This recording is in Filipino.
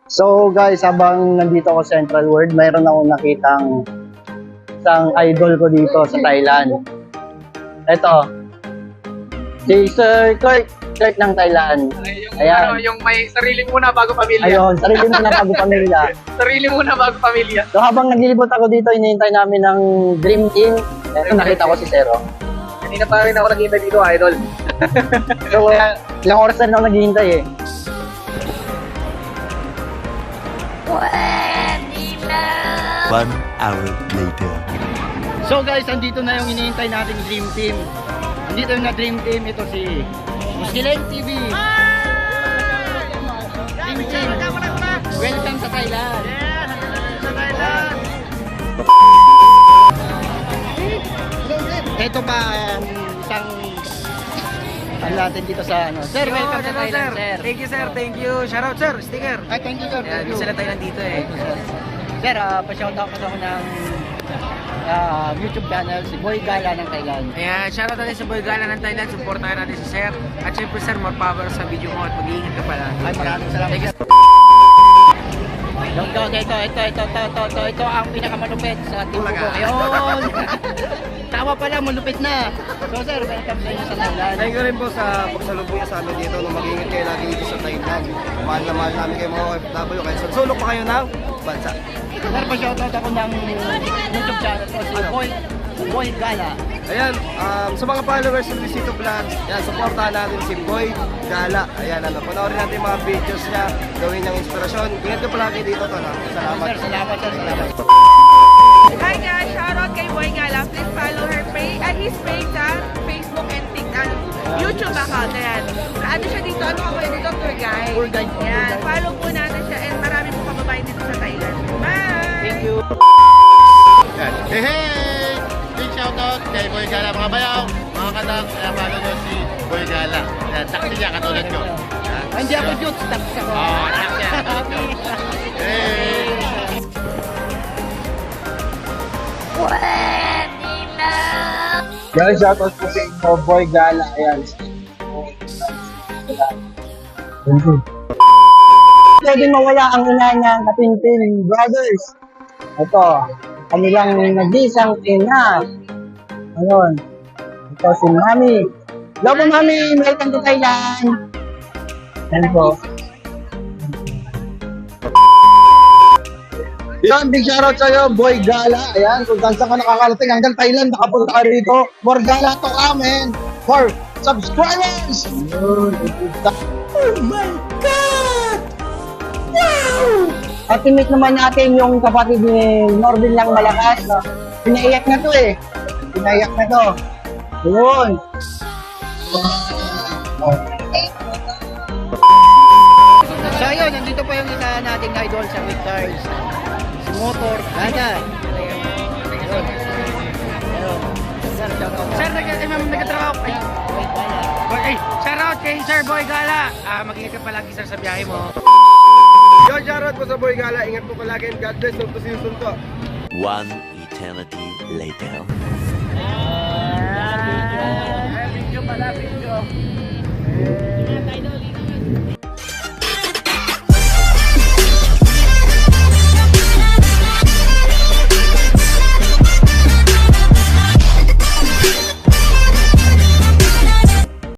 So guys, habang nandito ako sa Central World, mayroon akong nakitang isang idol ko dito sa Thailand. Ito, si Sir Kurt ng Thailand. Ayan. Yung may sarili muna bago pamilya. Ayun, sarili mo na bago pamilya. Sarili muna bago pamilya. So habang naglilibot ako dito, hinihintay namin ng Dream Team. Ito, nakita ko si Zero. Kanina pa rin ako nakita dito, idol. So, ilang oras na ako naghihintay eh. One hour later. So guys, andito na yung hinihintay nating Dream Team. Andito yung na Dream Team, ito si Muskileng TV. Dream Team, welcome sa Thailand. Ito pa, isang ano natin dito sa ano. Sir, welcome sa Thailand, sir. Thank you, sir. Thank you. Shoutout, sir. Sticker. Ay, thank you, sir. Ayan, Thank you. isa na tayo nandito eh. Sir, pa-shoutout ko ako ng YouTube channel, si Boy Gala ng Thailand. Ayan, shoutout natin sa Boy Gala ng Thailand. Supportahan natin si sir. At syempre, sir, more power sa video mo at mag-iingat ka pala. Ay, maraming salamat. Thank you. Ito ang pinakamalupit sa team ko. Ayun! Tama pala, malupit na. So sir, welcome sa inyo sa Thailand. Thank you rin po sa pagsalubong sa amin dito. Mag-iingat kayo lagi dito sa Thailand. Mahal na mahal namin kayo mga OFW. Kaya sulok pa kayo ng bansa. Sir, pa-shoutout ako ng YouTube channel ko, si Boy Gala. Ayan, sa mga followers ng Luisito Vlogs, yan, supportahan natin si Boy Gala. Ayan, panoorin natin yung mga videos niya, gawin niyang inspirasyon. Ingat ka palagi dito, Tona. Salamat. Sir, salamat sir, salamat. Hi guys! Shoutout kay Boy Gala. Please follow his page sa Facebook and TikTok, YouTube account. Ayan. Ano siya dito? Ano ako dito? Tour guide. Tour guide po, Ayan. tour guide. Follow po natin siya and marami po kababayan dito sa Thailand. Bye! Thank you. Hey, hey! Big shoutout kay Boy Gala, mga bayaw, mga kadang, kaya follow nyo si Boy Gala. Yan, taxi niya, katulad ko. Yan. Hindi ako Jutes, tapos ako. Oo, taxi niya, katulad ko. Hey! Guys, shoutout po sa inyo, Boy Gala. Ayan. Thank you. Pwede mawala ang ina niya, Katintin Brothers. Ito, kanilang nag-isang ina. Ayun. Ito si Mami. Hello po, Mami. Welcome to Thailand. Yan po. Yan, big shoutout sa'yo, Boy Gala. Ayan, kung saan ka nakakarating hanggang Thailand, nakapunta ka rito. More Gala to amen. For subscribers! Ayun, oh my God! Wow! At imit naman natin yung kapatid ni Norbin lang malakas. No? Pinaiyak na to eh. Pinaiyak na to. Ayun. So ayun, nandito pa yung isa nating idol sa Big Cars. Si Motor Gala. Ayun. Sir, shoutout. Sir, nagkatrabaho ko. Ay, shoutout kay Sir Boy Gala. Mag-ingat ka palagi, sir, sa biyahe mo. Yo, shoutout po sa Boy Gala. Ingat po palagi and God bless. Sunto si Sunto. One eternity later. Video pala, video.